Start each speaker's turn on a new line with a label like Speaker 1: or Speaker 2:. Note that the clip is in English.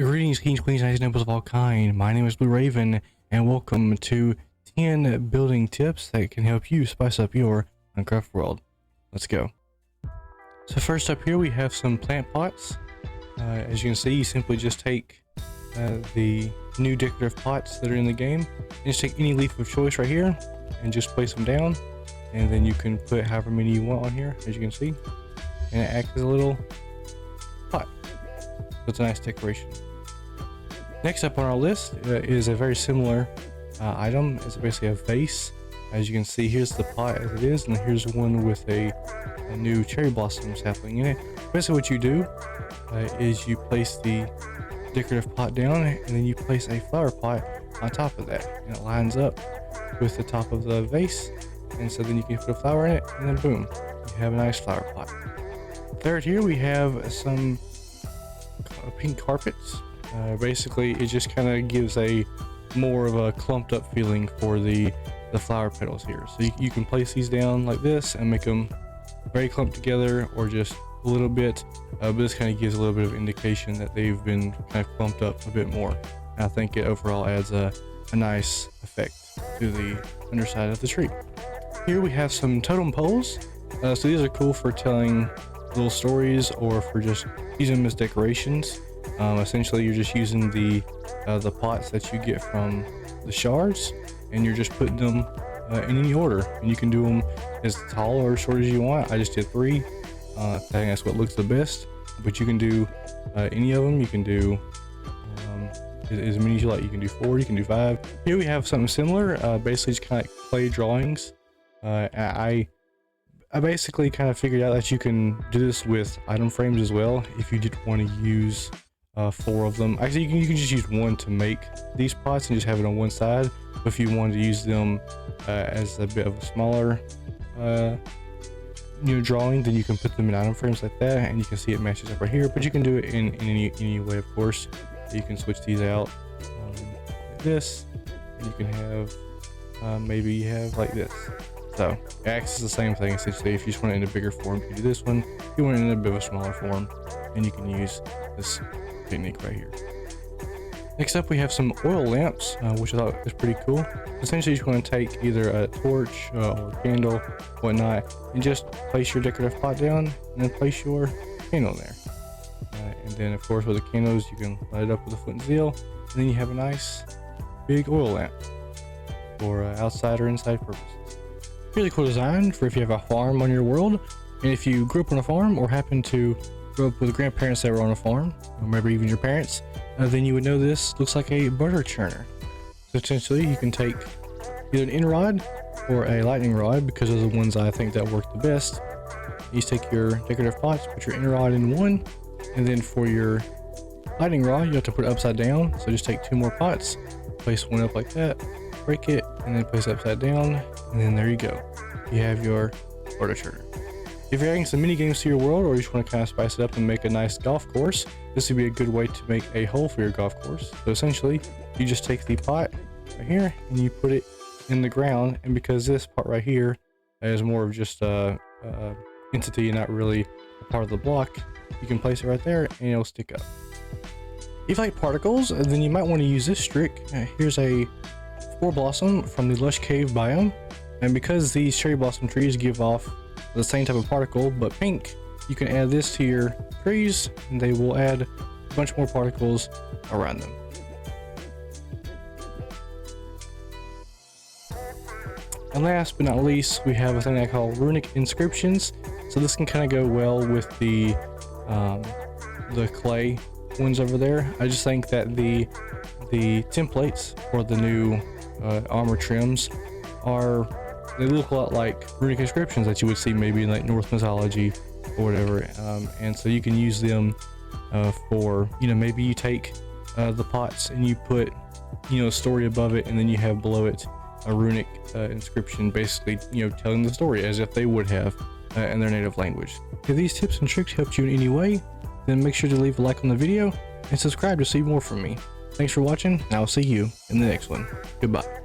Speaker 1: Greetings, kings, queens, knights, and nobles of all kind. My name is Blue Raven, and welcome to 10 building tips that can help you spice up your Minecraft world. Let's go. So first up here, we have some plant pots. As you can see, you simply just take the new decorative pots that are in the game, and just take any leaf of choice right here, and just place them down. And then you can put however many you want on here, as you can see, and it acts as a little pot. So it's a nice decoration. Next up on our list is a very similar item. It's basically a vase. As you can see, here's the pot as it is, and here's one with a new cherry blossoms happening in it. Basically what you do is you place the decorative pot down, and then you place a flower pot on top of that, and it lines up with the top of the vase, and so then you can put a flower in it, and then boom, you have a nice flower pot. Third, here we have some pink carpets. Basically it just kind of gives a more of a clumped up feeling for the flower petals here. So you can place these down like this and make them very clumped together, or just a little bit, but this kind of gives a little bit of indication that they've been kind of clumped up a bit more. And I think it overall adds a nice effect to the underside of the tree. Here we have some totem poles. So these are cool for telling little stories, or for just using them as decorations. Essentially you're just using the pots that you get from the shards, and you're just putting them in any order, and you can do them as tall or short as you want. I just did 3. I think that's what looks the best, but you can do any of them. You can do as many as you like. You can do 4, you can do 5. Here we have something similar, basically just kind of clay drawings. I basically kind of figured out that you can do this with item frames as well, if you did want to use 4 of them. Actually, you can just use 1 to make these pots and just have it on one side. But if you wanted to use them as a bit of a smaller drawing, then you can put them in item frames like that, and you can see it matches up right here. But you can do it in any way, of course. You can switch these out like this, and you can have maybe you have like this. So it acts as the same thing essentially. If you just want it in a bigger form, you can do this one. If you want it in a bit of a smaller form, and you can use this technique right here. Next up, we have some oil lamps, which I thought was pretty cool. Essentially, you just want to take either a torch or a candle, whatnot, and just place your decorative pot down, and then place your candle there. And then, of course, with the candles, you can light it up with a flint and steel, and then you have a nice big oil lamp for outside or inside purposes. Really cool design for if you have a farm on your world, and if you grew up on a farm or happen to grow up with grandparents that were on a farm, or maybe even your parents, then you would know this looks like a butter churner. So essentially you can take either an in rod or a lightning rod, because those are the ones I think that work the best. You just take your decorative pots, put your in rod in one, and then for your lightning rod you have to put it upside down. So just take 2 more pots, place one up like that, break it, and then place it upside down, and then there you go. You have your butter churner. If you're adding some mini games to your world, or you just want to kind of spice it up and make a nice golf course, this would be a good way to make a hole for your golf course. So essentially, you just take the pot right here and you put it in the ground, and because this part right here is more of just a entity and not really a part of the block, you can place it right there and it'll stick up. If you like particles, then you might want to use this trick. Here's a 4 blossom from the Lush Cave biome, and because these cherry blossom trees give off the same type of particle but pink, you can add this to your trees and they will add a bunch more particles around them. And last but not least, we have a thing I call runic inscriptions. So this can kind of go well with the clay ones over there. I just think that the templates for the new armor trims they look a lot like runic inscriptions that you would see maybe in like Norse mythology or whatever, and so you can use them for, maybe you take the pots and you put a story above it, and then you have below it a runic inscription, basically telling the story as if they would have in their native language. If these tips and tricks helped you in any way, then make sure to leave a like on the video and subscribe to see more from me. Thanks for watching, and I'll see you in the next one. Goodbye.